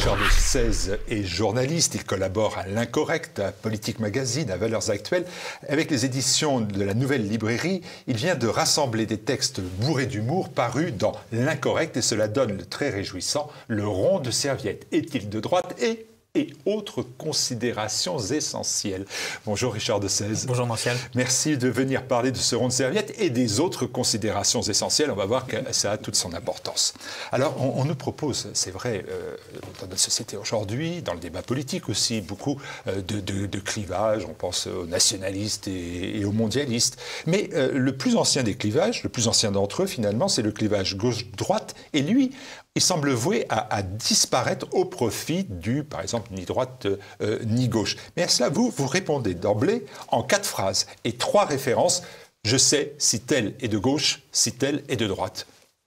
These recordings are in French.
Richard de Sèze est journaliste, il collabore à L'Incorrect, à Politique Magazine, à Valeurs Actuelles. Avec les éditions de la Nouvelle Librairie, il vient de rassembler des textes bourrés d'humour parus dans L'Incorrect et cela donne le très réjouissant Le rond de serviette. Est-il de droite et autres considérations essentielles. Bonjour Richard de Sèze. Bonjour Martial. Merci de venir parler de ce rond de serviette et des autres considérations essentielles. On va voir que ça a toute son importance. Alors on nous propose, c'est vrai, dans notre société aujourd'hui, dans le débat politique aussi, beaucoup de clivages. On pense aux nationalistes et aux mondialistes. Mais le plus ancien des clivages, le plus ancien d'entre eux finalement, c'est le clivage gauche-droite. Et lui, il semble voué à disparaître au profit du, par exemple, ni droite ni gauche. Mais à cela, vous répondez d'emblée en 4 phrases et 3 références. Je sais si tel est de gauche, si tel est de droite.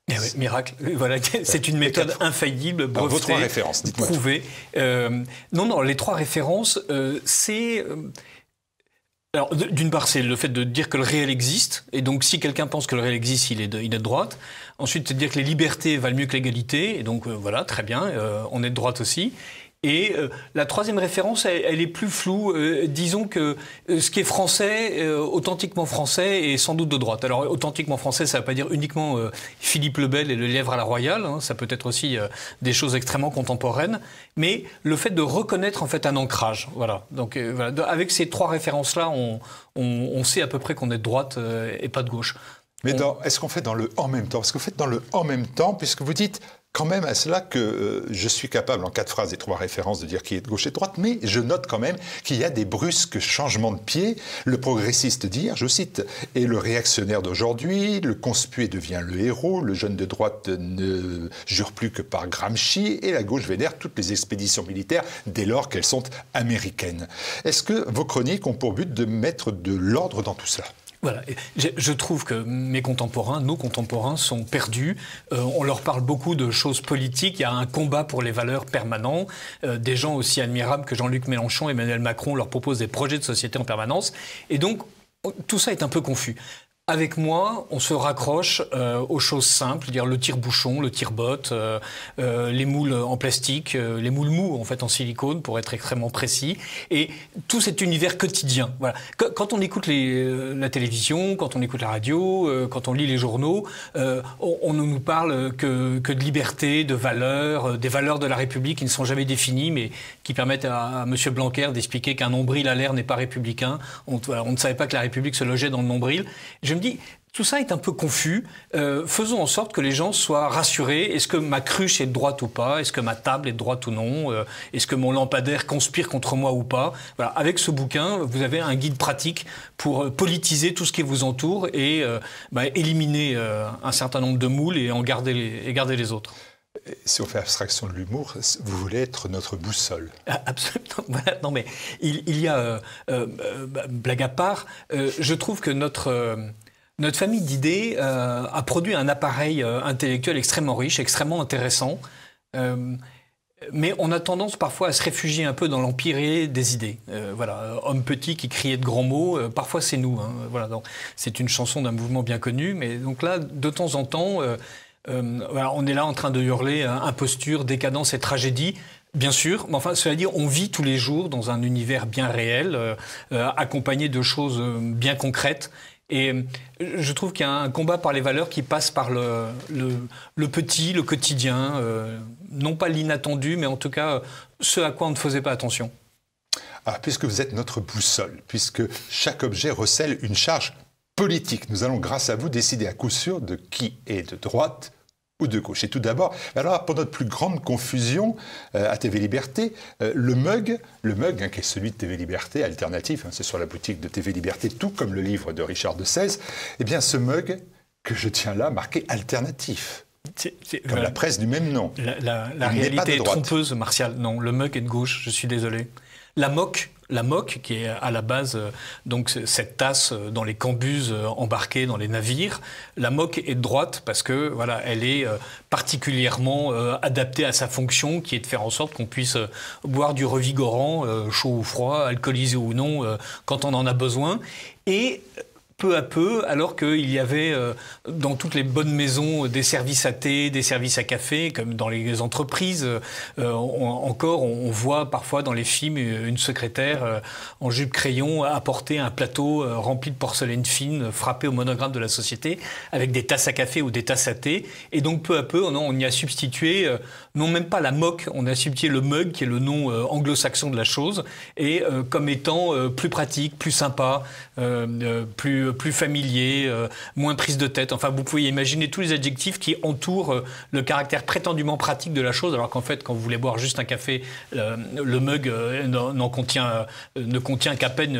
Eh oui, miracle. Voilà, c'est une méthode infaillible, brevetée, vos 3 références, dites-moi prouvée. Non, les 3 références, c'est... Alors, d'une part, c'est le fait de dire que le réel existe, et donc si quelqu'un pense que le réel existe, il est de droite. Ensuite, c'est de dire que les libertés valent mieux que l'égalité, et donc voilà, très bien, on est de droite aussi. Et la 3e référence, elle est plus floue. Disons que ce qui est français, authentiquement français, est sans doute de droite. Alors, authentiquement français, ça ne veut pas dire uniquement Philippe le Bel et le lièvre à la royale. Hein, ça peut être aussi des choses extrêmement contemporaines. Mais le fait de reconnaître en fait un ancrage. Voilà. Donc, voilà. Avec ces 3 références-là, on sait à peu près qu'on est de droite et pas de gauche. Mais est-ce qu'on fait dans le « en même temps » ? Est-ce que vous faites dans le « en même temps » puisque vous dites quand même à cela que je suis capable, en 4 phrases et 3 références, de dire qui est de gauche et de droite, mais je note quand même qu'il y a des brusques changements de pied. Le progressiste d'hier, je cite, est le réactionnaire d'aujourd'hui, le conspué devient le héros, le jeune de droite ne jure plus que par Gramsci, et la gauche vénère toutes les expéditions militaires dès lors qu'elles sont américaines. Est-ce que vos chroniques ont pour but de mettre de l'ordre dans tout cela ? Voilà. Je trouve que mes contemporains, nos contemporains sont perdus. On leur parle beaucoup de choses politiques. Il y a un combat pour les valeurs permanent. Des gens aussi admirables que Jean-Luc Mélenchon et Emmanuel Macron leur proposent des projets de société en permanence. Et donc, tout ça est un peu confus. Avec moi, on se raccroche aux choses simples, dire le tire-bouchon, le tire-botte, les moules en plastique, les moules mous en fait en silicone pour être extrêmement précis, et tout cet univers quotidien. Voilà. Quand on écoute la télévision, quand on écoute la radio, quand on lit les journaux, on ne nous parle que de liberté, de valeurs, des valeurs de la République qui ne sont jamais définies, mais qui permettent à M. Blanquer d'expliquer qu'un nombril à l'air n'est pas républicain. On ne savait pas que la République se logeait dans le nombril. Je me dis, tout ça est un peu confus. Faisons en sorte que les gens soient rassurés. Est-ce que ma cruche est de droite ou pas ? Est-ce que ma table est de droite ou non ? Est-ce que mon lampadaire conspire contre moi ou pas ? Voilà. Avec ce bouquin, vous avez un guide pratique pour politiser tout ce qui vous entoure et éliminer un certain nombre de moules et garder les autres. Si on fait abstraction de l'humour, vous voulez être notre boussole. Absolument. Voilà. Non, mais il y a, blague à part, je trouve que notre famille d'idées a produit un appareil intellectuel extrêmement riche, extrêmement intéressant. Mais on a tendance parfois à se réfugier un peu dans l'empire des idées. Voilà, homme petit qui criait de grands mots, parfois c'est nous. Hein. Voilà, c'est une chanson d'un mouvement bien connu, mais donc là, de temps en temps... voilà, on est là en train de hurler imposture, décadence et tragédie. Bien sûr, mais enfin, cela dit, on vit tous les jours dans un univers bien réel, accompagné de choses bien concrètes. Et je trouve qu'il y a un combat par les valeurs qui passe par le petit, le quotidien, non pas l'inattendu, mais en tout cas ce à quoi on ne faisait pas attention. Alors, puisque vous êtes notre boussole, puisque chaque objet recèle une charge politique, nous allons, grâce à vous, décider à coup sûr de qui est de droite ou de gauche. Et tout d'abord, alors pour notre plus grande confusion à TV Liberté, le mug qui est celui de TV Liberté, alternatif, c'est sur la boutique de TV Liberté, tout comme le livre de Richard de Sèze, eh bien ce mug que je tiens là, marqué alternatif. Comme la presse du même nom. La réalité est trompeuse, Martial. Non, le mug est de gauche, je suis désolé. La moque, qui est à la base donc cette tasse dans les cambuses embarquées dans les navires, la moque est de droite parce que voilà, elle est particulièrement adaptée à sa fonction, qui est de faire en sorte qu'on puisse boire du revigorant, chaud ou froid, alcoolisé ou non, quand on en a besoin. Et peu à peu, alors qu'il y avait dans toutes les bonnes maisons des services à thé, des services à café, comme dans les entreprises. On voit parfois dans les films une secrétaire en jupe crayon apporter un plateau rempli de porcelaine fine, frappé au monogramme de la société, avec des tasses à café ou des tasses à thé. Et donc peu à peu, on y a substitué, non même pas la moque, on a substitué le mug, qui est le nom anglo-saxon de la chose, et comme étant plus pratique, plus sympa, plus familier, moins prise de tête. Enfin, vous pouvez imaginer tous les adjectifs qui entourent le caractère prétendument pratique de la chose, alors qu'en fait, quand vous voulez boire juste un café, le mug ne contient qu'à peine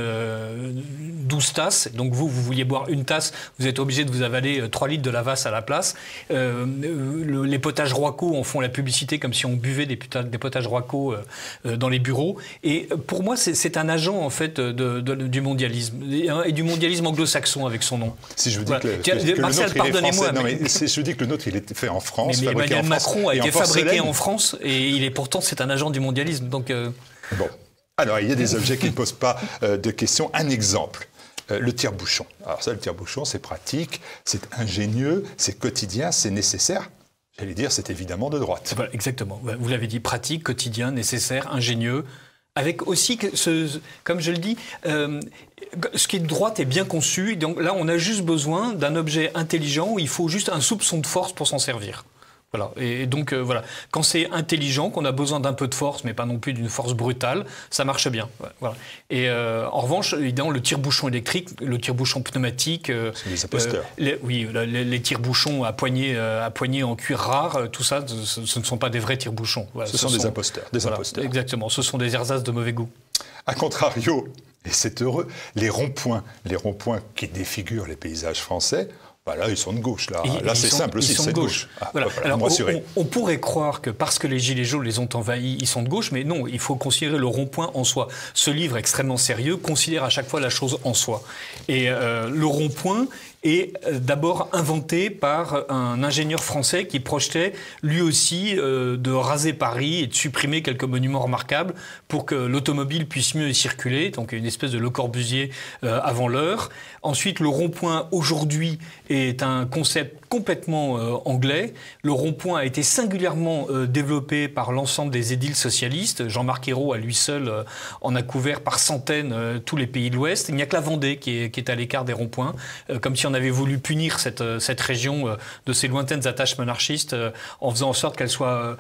12 tasses. Donc vous vouliez boire une tasse, vous êtes obligé de vous avaler 3 litres de Lavas à la place. Les potages Royco en font la publicité comme si on buvait des potages Royco dans les bureaux. Et pour moi, c'est un agent en fait du mondialisme et du mondialisme anglo-saxon avec son nom. Si je vous dis voilà. que Martial, pardonnez-moi. Non, mais si je vous dis que le nôtre, il est fait en France, mais fabriqué en France. Macron a été fabriqué en France et pourtant c'est un agent du mondialisme. Donc Bon. Alors, il y a des objets qui ne posent pas de questions. Un exemple. Le tire-bouchon. Alors ça, le tire-bouchon, c'est pratique, c'est ingénieux, c'est quotidien, c'est nécessaire. J'allais dire, c'est évidemment de droite. Voilà, exactement. Vous l'avez dit, pratique, quotidien, nécessaire, ingénieux. Avec aussi, comme je le dis, ce qui est de droite est bien conçu. Donc là, on a juste besoin d'un objet intelligent où il faut juste un soupçon de force pour s'en servir. Voilà. Et donc, voilà. Quand c'est intelligent, qu'on a besoin d'un peu de force, mais pas non plus d'une force brutale, ça marche bien. Voilà. Et en revanche, évidemment, le tire-bouchon électrique, le tire-bouchon pneumatique... c'est des imposteurs. Les tire-bouchons à poignée en cuir rare, tout ça, ce ne sont pas des vrais tire-bouchons. Voilà, ce sont des imposteurs. Imposteurs. Exactement. Ce sont des ersatz de mauvais goût. A contrario, et c'est heureux, les ronds-points qui défigurent les paysages français... Là, ils sont de gauche. Là, c'est simple aussi, c'est de gauche. Voilà. Alors, on pourrait croire que parce que les Gilets jaunes les ont envahis, ils sont de gauche, mais non, il faut considérer le rond-point en soi. Ce livre extrêmement sérieux considère à chaque fois la chose en soi. Et le rond-point est d'abord inventé par un ingénieur français qui projetait lui aussi de raser Paris et de supprimer quelques monuments remarquables pour que l'automobile puisse mieux circuler, donc une espèce de Le Corbusier avant l'heure. Ensuite, le rond-point aujourd'hui est un concept complètement anglais. Le rond-point a été singulièrement développé par l'ensemble des édiles socialistes. Jean-Marc Ayrault, à lui seul, en a couvert par centaines tous les pays de l'Ouest. Il n'y a que la Vendée qui est à l'écart des ronds-points, comme si on avait voulu punir cette région de ses lointaines attaches monarchistes en faisant en sorte qu'elle soit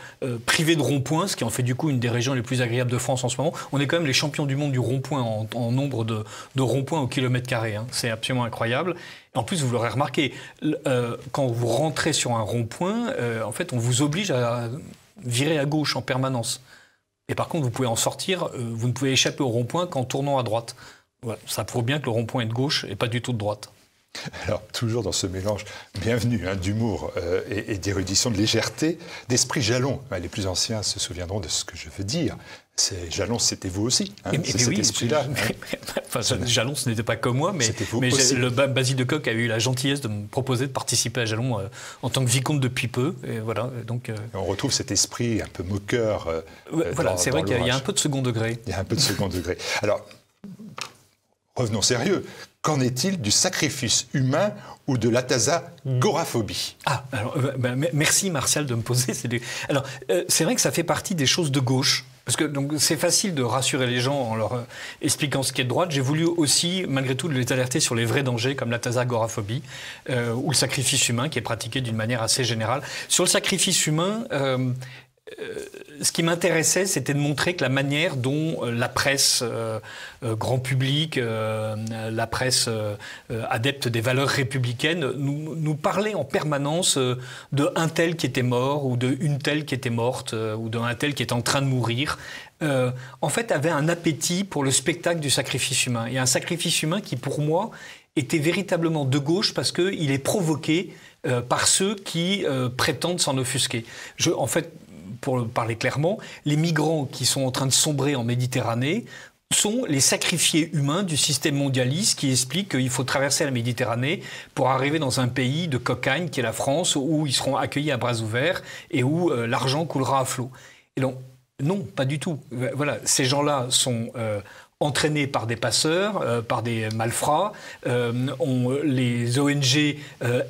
privée de ronds-points, ce qui en fait du coup une des régions les plus agréables de France en ce moment. On est quand même les champions du monde du rond-point en nombre de ronds-points au kilomètre carré. C'est absolument incroyable. En plus, vous l'aurez remarqué, quand vous rentrez sur un rond-point, en fait, on vous oblige à virer à gauche en permanence. Et par contre, vous pouvez en sortir, vous ne pouvez échapper au rond-point qu'en tournant à droite. Voilà. Ça prouve bien que le rond-point est de gauche et pas du tout de droite. Alors, toujours dans ce mélange bienvenu d'humour et d'érudition, de légèreté, d'esprit Jalon. Les plus anciens se souviendront de ce que je veux dire. Jalon, c'était vous aussi. C'est cet esprit-là. Jalon, ce n'était pas que moi, mais le Basile de Kock a eu la gentillesse de me proposer de participer à Jalon en tant que vicomte depuis peu. Et voilà, donc, on retrouve cet esprit un peu moqueur. C'est vrai qu'il y a un peu de second degré. Il y a un peu de second degré. Alors, revenons sérieux. Qu'en est-il du sacrifice humain ou de l'atazagoraphobie ? Merci Martial de me poser. C'est vrai que ça fait partie des choses de gauche. Parce que c'est facile de rassurer les gens en leur expliquant ce qui est de droite. J'ai voulu aussi, malgré tout, les alerter sur les vrais dangers comme l'atazagoraphobie ou le sacrifice humain qui est pratiqué d'une manière assez générale. Sur le sacrifice humain, ce qui m'intéressait, c'était de montrer que la manière dont la presse grand public, la presse adepte des valeurs républicaines, nous parlait en permanence de un tel qui était mort, ou de une telle qui était morte, ou d'un tel qui est en train de mourir. En fait, avait un appétit pour le spectacle du sacrifice humain. Et un sacrifice humain qui, pour moi, était véritablement de gauche parce qu'il est provoqué par ceux qui prétendent s'en offusquer. En fait, pour parler clairement, les migrants qui sont en train de sombrer en Méditerranée sont les sacrifiés humains du système mondialiste qui explique qu'il faut traverser la Méditerranée pour arriver dans un pays de cocagne qui est la France, où ils seront accueillis à bras ouverts et où l'argent coulera à flot. Et donc, non, pas du tout. Voilà, ces gens-là sont entraînés par des passeurs, par des malfrats. Les ONG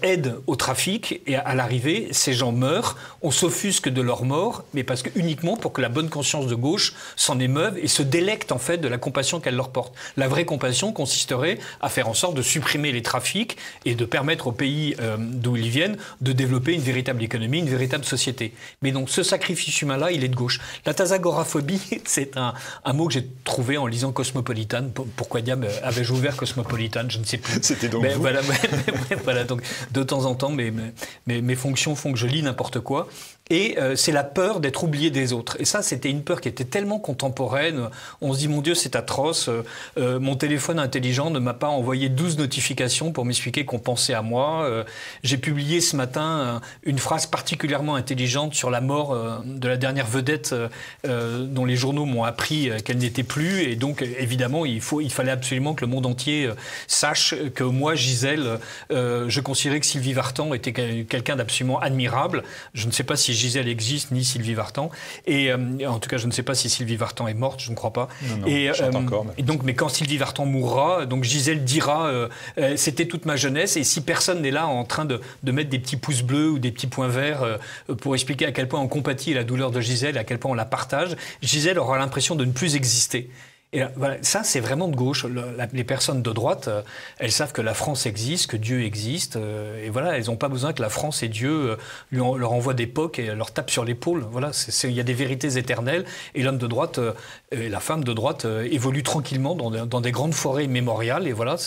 aident au trafic et à l'arrivée, ces gens meurent. On s'offusque de leur mort, mais uniquement pour que la bonne conscience de gauche s'en émeuve et se délecte en fait de la compassion qu'elle leur porte. La vraie compassion consisterait à faire en sorte de supprimer les trafics et de permettre aux pays d'où ils viennent de développer une véritable économie, une véritable société. Mais donc ce sacrifice humain-là, il est de gauche. La thasagoraphobie, c'est un mot que j'ai trouvé en lisant Cosmopolitan. Pourquoi diable avais-je ouvert Cosmopolitan? Je ne sais plus. C'était donc vous. Voilà, donc de temps en temps, mes fonctions font que je lis n'importe quoi. Et c'est la peur d'être oublié des autres. Et ça, c'était une peur qui était tellement contemporaine. On se dit, mon Dieu, c'est atroce. Mon téléphone intelligent ne m'a pas envoyé 12 notifications pour m'expliquer qu'on pensait à moi. J'ai publié ce matin une phrase particulièrement intelligente sur la mort de la dernière vedette dont les journaux m'ont appris qu'elle n'était plus. Et donc, évidemment, il fallait absolument que le monde entier sache que moi, Gisèle, je considérais que Sylvie Vartan était quelqu'un d'absolument admirable. Je ne sais pas si Gisèle existe, ni Sylvie Vartan. Et en tout cas, je ne sais pas si Sylvie Vartan est morte, je ne crois pas. Non, et encore, mais... et donc, mais quand Sylvie Vartan mourra, donc Gisèle dira c'était toute ma jeunesse. Et si personne n'est là en train de mettre des petits pouces bleus ou des petits points verts pour expliquer à quel point on compatit la douleur de Gisèle, à quel point on la partage, Gisèle aura l'impression de ne plus exister. Et là, voilà, ça, c'est vraiment de gauche. Les personnes de droite, elles savent que la France existe, que Dieu existe. Et voilà, elles n'ont pas besoin que la France et Dieu leur envoient des pocs et leur tapent sur l'épaule. Voilà, il y a des vérités éternelles. Et l'homme de droite et la femme de droite évoluent tranquillement dans des grandes forêts immémoriales. Et voilà,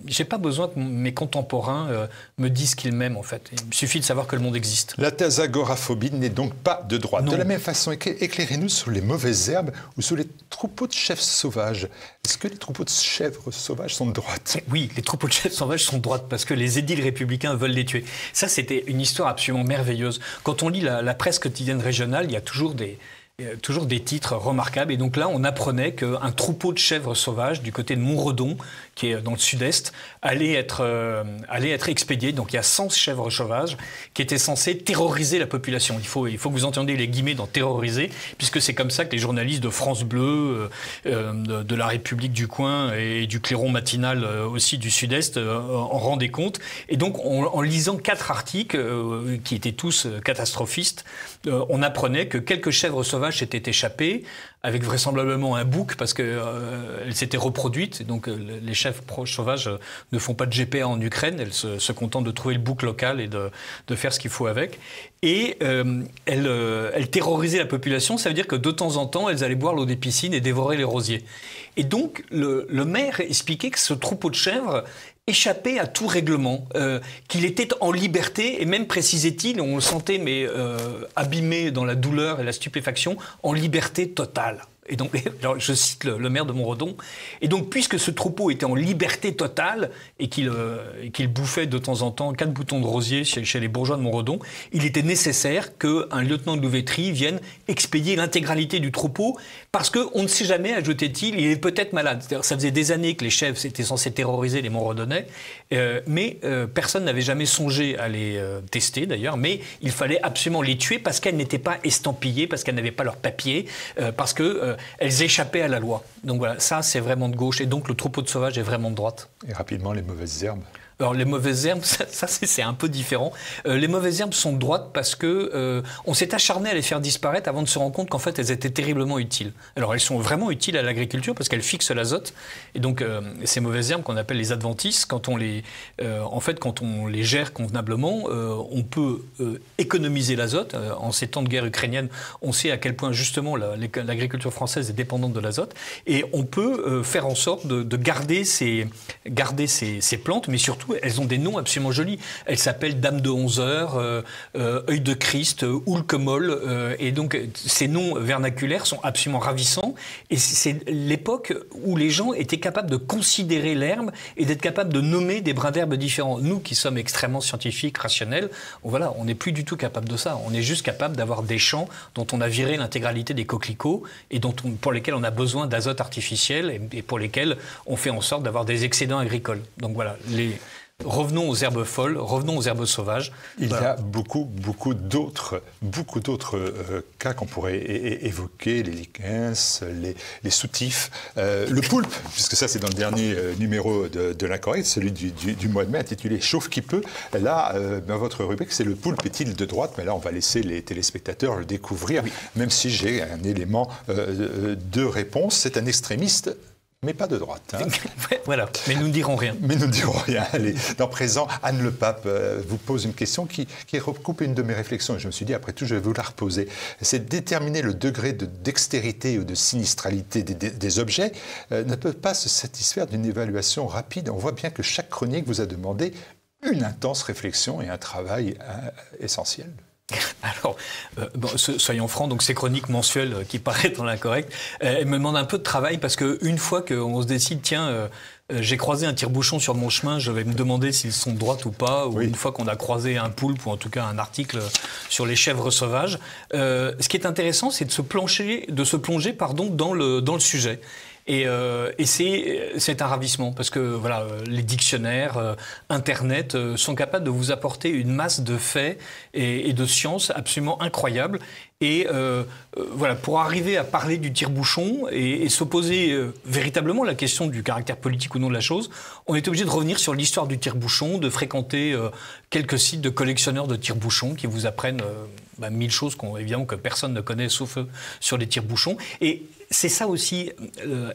j'ai pas besoin que mes contemporains me disent qu'ils m'aiment, en fait. Il suffit de savoir que le monde existe. La thasagoraphobie n'est donc pas de droite. Non. De la même façon, éclairez-nous sur les mauvaises herbes ou sur les troupeaux de chèvres sauvages. Est-ce que les troupeaux de chèvres sauvages sont de droite? Oui, les troupeaux de chèvres sauvages sont de droite parce que les édiles républicains veulent les tuer. Ça, c'était une histoire absolument merveilleuse. Quand on lit la presse quotidienne régionale, il y a toujours des titres remarquables. Et donc là, on apprenait qu'un troupeau de chèvres sauvages du côté de Montredon, qui est dans le sud-est, allait être expédié. Donc il y a 100 chèvres sauvages qui étaient censées terroriser la population. Il faut que vous entendiez les guillemets dans terroriser, puisque c'est comme ça que les journalistes de France Bleu, de la République du coin et du Clairon matinal aussi du sud-est en rendaient compte. Et donc en lisant 4 articles qui étaient tous catastrophistes, on apprenait que quelques chèvres sauvages s'étaient échappées, avec vraisemblablement un bouc, parce qu'elles s'étaient reproduites. Donc les chèvres sauvages ne font pas de GPA en Ukraine, elles se contentent de trouver le bouc local et de faire ce qu'il faut avec. Et elles terrorisaient la population, ça veut dire que de temps en temps, elles allaient boire l'eau des piscines et dévorer les rosiers. Et donc le maire expliquait que ce troupeau de chèvres échappé à tout règlement, qu'il était en liberté, et même précisait-il, on le sentait mais abîmé dans la douleur et la stupéfaction, en liberté totale. Et donc, alors, je cite le maire de Montredon. Et donc, puisque ce troupeau était en liberté totale et qu'il bouffait de temps en temps 4 boutons de rosier chez les bourgeois de Montredon, il était nécessaire qu'un lieutenant de louveterie vienne expédier l'intégralité du troupeau parce qu'on ne sait jamais, ajoutait-il, il est peut-être malade. Ça faisait des années que les chèvres étaient censés terroriser les Montredonnais, mais personne n'avait jamais songé à les tester d'ailleurs, mais il fallait absolument les tuer parce qu'elles n'étaient pas estampillées, parce qu'elles n'avaient pas leurs papiers, parce que elles échappaient à la loi. Donc voilà, ça c'est vraiment de gauche. Et donc le troupeau de sauvages est vraiment de droite. Et rapidement, les mauvaises herbes. Alors les mauvaises herbes, ça c'est un peu différent. Les mauvaises herbes sont de droite parce que on s'est acharné à les faire disparaître avant de se rendre compte qu'en fait elles étaient terriblement utiles. Alors elles sont vraiment utiles à l'agriculture parce qu'elles fixent l'azote. Et donc ces mauvaises herbes qu'on appelle les adventices, quand on les gère convenablement, on peut économiser l'azote. En ces temps de guerre ukrainienne, on sait à quel point justement l'agriculture française est dépendante de l'azote. Et on peut faire en sorte de garder ces plantes, mais surtout elles ont des noms absolument jolis. Elles s'appellent Dame de 11 heures, Œil de Christ, Oulkemol. Et donc, ces noms vernaculaires sont absolument ravissants. Et c'est l'époque où les gens étaient capables de considérer l'herbe et d'être capables de nommer des brins d'herbe différents. Nous, qui sommes extrêmement scientifiques, rationnels, voilà, on n'est plus du tout capable de ça. On est juste capable d'avoir des champs dont on a viré l'intégralité des coquelicots et pour lesquels on a besoin d'azote artificiel et pour lesquels on fait en sorte d'avoir des excédents agricoles. Donc voilà, Revenons aux herbes folles, revenons aux herbes sauvages. Il y a beaucoup d'autres cas qu'on pourrait évoquer, les lichens, les soutifs, le poulpe, puisque ça c'est dans le dernier numéro de l'Incorrect, celui du mois de mai, intitulé « Chauffe qui peut ». Là, dans votre rubrique, c'est le poulpe est-il de droite, mais là on va laisser les téléspectateurs le découvrir, même si j'ai un élément de réponse. C'est un extrémiste, mais pas de droite. Hein. Voilà, mais nous ne dirons rien. Mais nous ne dirons rien. Allez, dans présent, Anne Le Pape vous pose une question qui recoupe une de mes réflexions. Et je me suis dit, après tout, je vais vous la reposer. C'est déterminer le degré de dextérité ou de sinistralité des objets ne peut pas se satisfaire d'une évaluation rapide. On voit bien que chaque chronique vous a demandé une intense réflexion et un travail essentiel. Alors, soyons francs, donc ces chroniques mensuelles qui paraissent dans l'Incorrect, elles me demandent un peu de travail parce qu'une fois qu'on se décide, tiens, j'ai croisé un tire-bouchon sur mon chemin, je vais me demander s'ils sont de droite ou pas, ou une fois qu'on a croisé un poulpe ou en tout cas un article sur les chèvres sauvages. Ce qui est intéressant, c'est de se plonger dans le sujet. Et c'est un ravissement parce que voilà, les dictionnaires, Internet sont capables de vous apporter une masse de faits et de sciences absolument incroyables. Et voilà, pour arriver à parler du tire-bouchon et se poser véritablement la question du caractère politique ou non de la chose, on est obligé de revenir sur l'histoire du tire-bouchon, de fréquenter quelques sites de collectionneurs de tire-bouchons qui vous apprennent 1000 choses évidemment que personne ne connaît sauf eux sur les tire-bouchons. Et c'est ça aussi,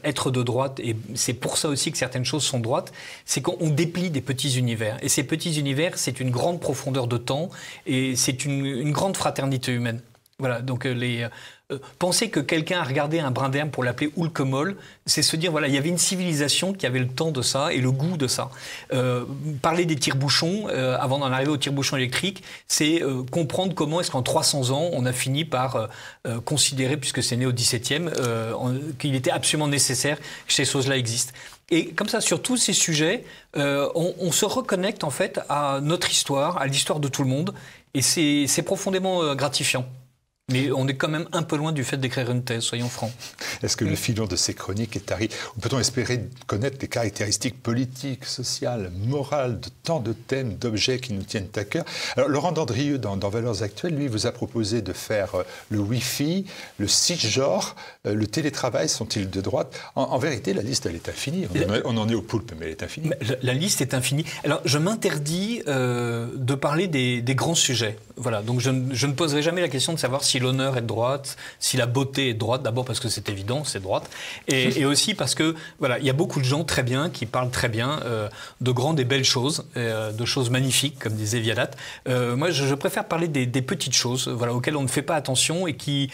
être de droite, et c'est pour ça aussi que certaines choses sont droites, c'est qu'on déplie des petits univers. Et ces petits univers, c'est une grande profondeur de temps et c'est une grande fraternité humaine. Voilà, donc penser que quelqu'un a regardé un brin d'herbe pour l'appeler Oulkemol, c'est se dire, voilà, il y avait une civilisation qui avait le temps de ça et le goût de ça. Parler des tire-bouchons, avant d'en arriver aux tire-bouchons électriques, c'est comprendre comment est-ce qu'en 300 ans, on a fini par considérer, puisque c'est né au XVIIe, qu'il était absolument nécessaire que ces choses-là existent. Et comme ça, sur tous ces sujets, on se reconnecte en fait à notre histoire, à l'histoire de tout le monde, et c'est profondément gratifiant. Mais on est quand même un peu loin du fait d'écrire une thèse, soyons francs. Est-ce que le filon de ces chroniques est tari? Ou peut-on espérer connaître les caractéristiques politiques, sociales, morales de tant de thèmes, d'objets qui nous tiennent à cœur? Alors, Laurent Dandrieux, dans Valeurs Actuelles, lui, vous a proposé de faire le Wi-Fi, le cisgenre, le télétravail, sont-ils de droite? En vérité, la liste, elle est infinie. On en est au poulpe, mais elle est infinie. La liste est infinie. Alors, je m'interdis de parler des grands sujets. Voilà, donc je ne poserai jamais la question de savoir si l'honneur est de droite, si la beauté est de droite, d'abord parce que c'est évident, c'est de droite, et aussi parce que voilà, il y a beaucoup de gens très bien qui parlent très bien de grandes et belles choses, de choses magnifiques, comme disait Vialat. Moi, je préfère parler des petites choses, voilà, auxquelles on ne fait pas attention et qui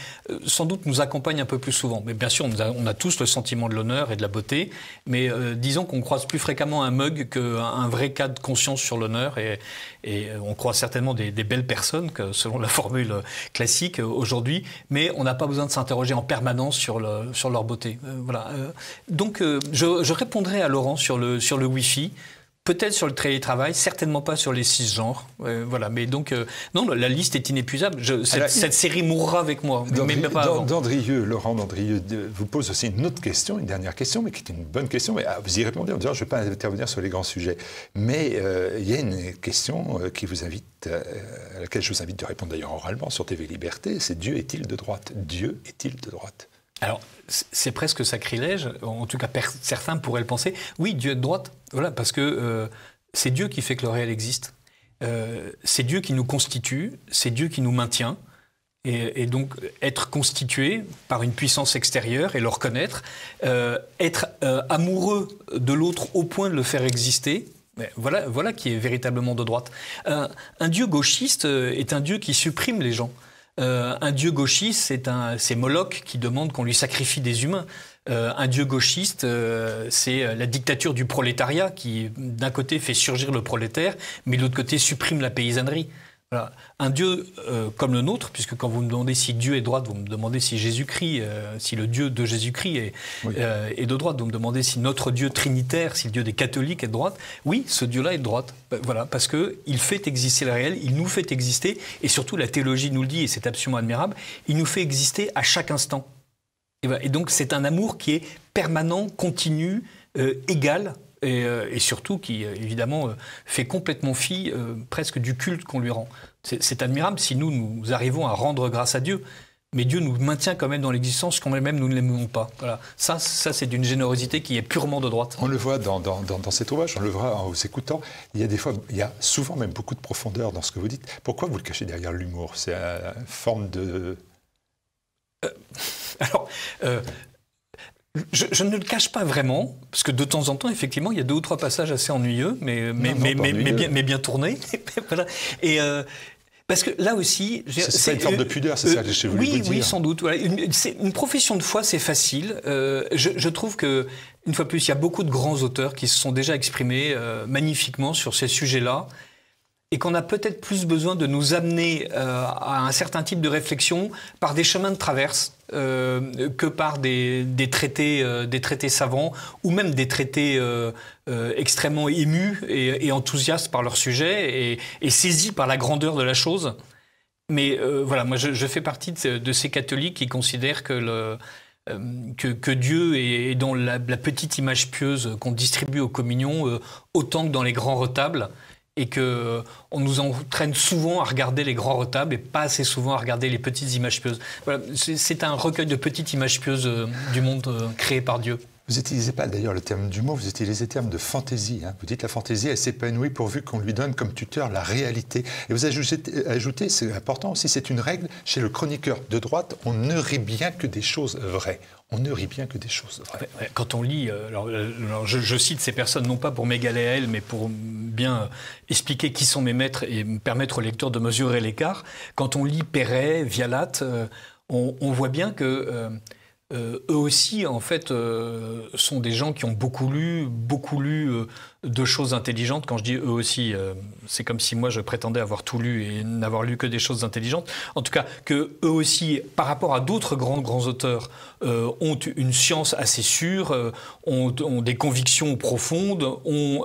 sans doute nous accompagnent un peu plus souvent. Mais bien sûr, on a tous le sentiment de l'honneur et de la beauté, mais disons qu'on croise plus fréquemment un mug qu'un vrai cas de conscience sur l'honneur, et on croise certainement des belles personnes, selon la formule classique aujourd'hui, mais on n'a pas besoin de s'interroger en permanence sur leur beauté. Voilà. Donc, je répondrai à Laurent sur le Wi-Fi. Peut-être sur le télétravail, certainement pas sur les cisgenres. Voilà. Mais donc, non, la liste est inépuisable. Cette série mourra avec moi, mais pas avant. Laurent Dandrieux vous pose aussi une autre question, une dernière question, mais qui est une bonne question. Mais vous y répondez en disant, je ne vais pas intervenir sur les grands sujets. Mais il y a une question qui vous invite, à laquelle je vous invite de répondre d'ailleurs oralement sur TV Liberté, c'est Dieu est-il de droite? Dieu est-il de droite? Alors, c'est presque sacrilège, en tout cas certains pourraient le penser. Oui, Dieu est de droite, voilà, parce que c'est Dieu qui fait que le réel existe. C'est Dieu qui nous constitue, c'est Dieu qui nous maintient. Et donc, être constitué par une puissance extérieure et le reconnaître, être amoureux de l'autre au point de le faire exister, voilà qui est véritablement de droite. Un Dieu gauchiste est un Dieu qui supprime les gens. Un dieu gauchiste, c'est Moloch qui demande qu'on lui sacrifie des humains. Un dieu gauchiste, c'est la dictature du prolétariat qui, d'un côté, fait surgir le prolétaire, mais de l'autre côté, supprime la paysannerie. Voilà. Un Dieu comme le nôtre, puisque quand vous me demandez si Dieu est de droite, vous me demandez si Jésus-Christ, si le Dieu de Jésus-Christ est de droite, vous me demandez si notre Dieu trinitaire, si le Dieu des catholiques est de droite. Oui, ce Dieu-là est de droite. Voilà, parce qu'il fait exister le réel, il nous fait exister, et surtout la théologie nous le dit, et c'est absolument admirable, il nous fait exister à chaque instant. Et donc c'est un amour qui est permanent, continu, égal, et surtout qui, évidemment, fait complètement fi presque du culte qu'on lui rend. C'est admirable si nous arrivons à rendre grâce à Dieu. Mais Dieu nous maintient quand même dans l'existence quand même nous ne l'aimons pas. Voilà. Ça c'est d'une générosité qui est purement de droite. On le voit dans cet ouvrage, on le voit en vous écoutant. Il y a souvent même beaucoup de profondeur dans ce que vous dites. Pourquoi vous le cachez derrière l'humour? C'est une forme de... Je ne le cache pas vraiment, parce que de temps en temps, effectivement, il y a 2 ou 3 passages assez ennuyeux, mais bien tournés. Voilà. Et... parce que là aussi... C'est une forme de pudeur, c'est ça que je voulais vous dire. Oui, sans doute. Voilà. Une profession de foi, c'est facile. Je trouve que, une fois de plus, il y a beaucoup de grands auteurs qui se sont déjà exprimés magnifiquement sur ces sujets-là, et qu'on a peut-être plus besoin de nous amener à un certain type de réflexion par des chemins de traverse que par des traités savants, ou même des traités extrêmement émus et enthousiastes par leur sujet et saisis par la grandeur de la chose. Mais voilà, moi je fais partie de ces catholiques qui considèrent que Dieu est dans la petite image pieuse qu'on distribue aux communions autant que dans les grands retables, et qu'on nous entraîne souvent à regarder les grands retables et pas assez souvent à regarder les petites images pieuses. Voilà, c'est un recueil de petites images pieuses du monde créé par Dieu. Vous n'utilisez pas d'ailleurs le terme d'humour, vous utilisez le terme de fantaisie. Hein. Vous dites la fantaisie, elle s'épanouit pourvu qu'on lui donne comme tuteur la réalité. Et vous ajoutez, c'est important aussi, c'est une règle chez le chroniqueur de droite, on ne rit bien que des choses vraies. On ne rit bien que des choses vraies. Quand on lit, je cite ces personnes non pas pour m'égaler à elles, mais pour bien expliquer qui sont mes maîtres et me permettre au lecteur de mesurer l'écart. Quand on lit Perret, Vialat, on voit bien que eux aussi, en fait, sont des gens qui ont beaucoup lu de choses intelligentes. Quand je dis eux aussi, c'est comme si moi je prétendais avoir tout lu et n'avoir lu que des choses intelligentes. En tout cas, que eux aussi, par rapport à d'autres grands auteurs, ont une science assez sûre, ont des convictions profondes, ont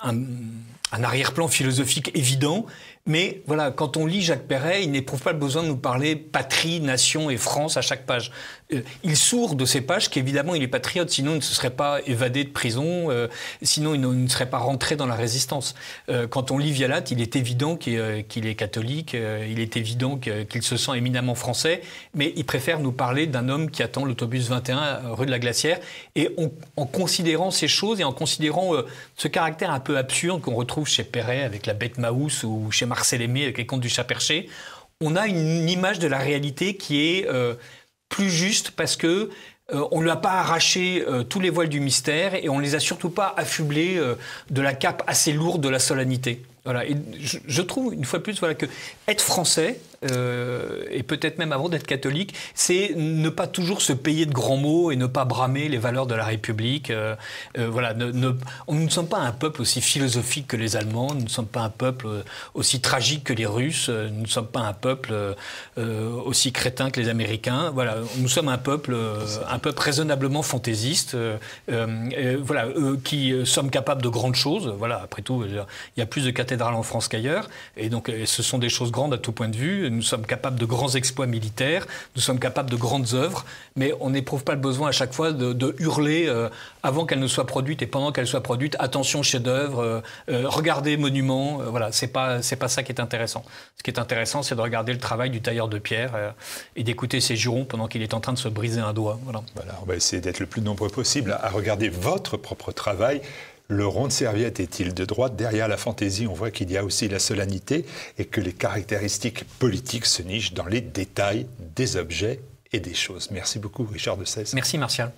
un arrière-plan philosophique évident. Mais voilà, quand on lit Jacques Perret, il n'éprouve pas le besoin de nous parler patrie, nation et France à chaque page. Il sourd de ces pages qu'évidemment il est patriote, sinon il ne se serait pas évadé de prison, sinon il ne serait pas rentré dans la résistance. Quand on lit Vialat, il est évident qu'il est catholique, il est évident qu'il se sent éminemment français, mais il préfère nous parler d'un homme qui attend l'autobus 21 rue de la Glacière, et en considérant ces choses et en considérant ce caractère un peu absurde qu'on retrouve chez Perret avec la bête Maousse ou chez Marcel Aimé avec les contes du chat perché, on a une image de la réalité qui est plus juste parce que on ne lui a pas arraché tous les voiles du mystère et on ne les a surtout pas affublés de la cape assez lourde de la solennité. Voilà. Et je trouve, une fois de plus, voilà, que être français, et peut-être même avant d'être catholique, c'est ne pas toujours se payer de grands mots et ne pas bramer les valeurs de la République. Voilà, nous ne sommes pas un peuple aussi philosophique que les Allemands, nous ne sommes pas un peuple aussi tragique que les Russes, nous ne sommes pas un peuple aussi crétin que les Américains. Voilà, nous sommes un peuple raisonnablement fantaisiste, voilà, qui sommes capables de grandes choses. Voilà, après tout, il y a plus de cathédrales en France qu'ailleurs, et donc ce sont des choses grandes à tout point de vue. Nous sommes capables de grands exploits militaires, nous sommes capables de grandes œuvres, mais on n'éprouve pas le besoin à chaque fois de hurler avant qu'elle ne soit produite et pendant qu'elle soit produite, attention chef-d'œuvre, regardez monument. Voilà, c'est pas ça qui est intéressant. Ce qui est intéressant, c'est de regarder le travail du tailleur de pierre et d'écouter ses jurons pendant qu'il est en train de se briser un doigt. Voilà. Voilà, on va essayer d'être le plus nombreux possible à regarder votre propre travail. Le rond de serviette est-il de droite? Derrière la fantaisie, on voit qu'il y a aussi la solennité et que les caractéristiques politiques se nichent dans les détails des objets et des choses. Merci beaucoup, Richard de Sèze. Merci, Martial.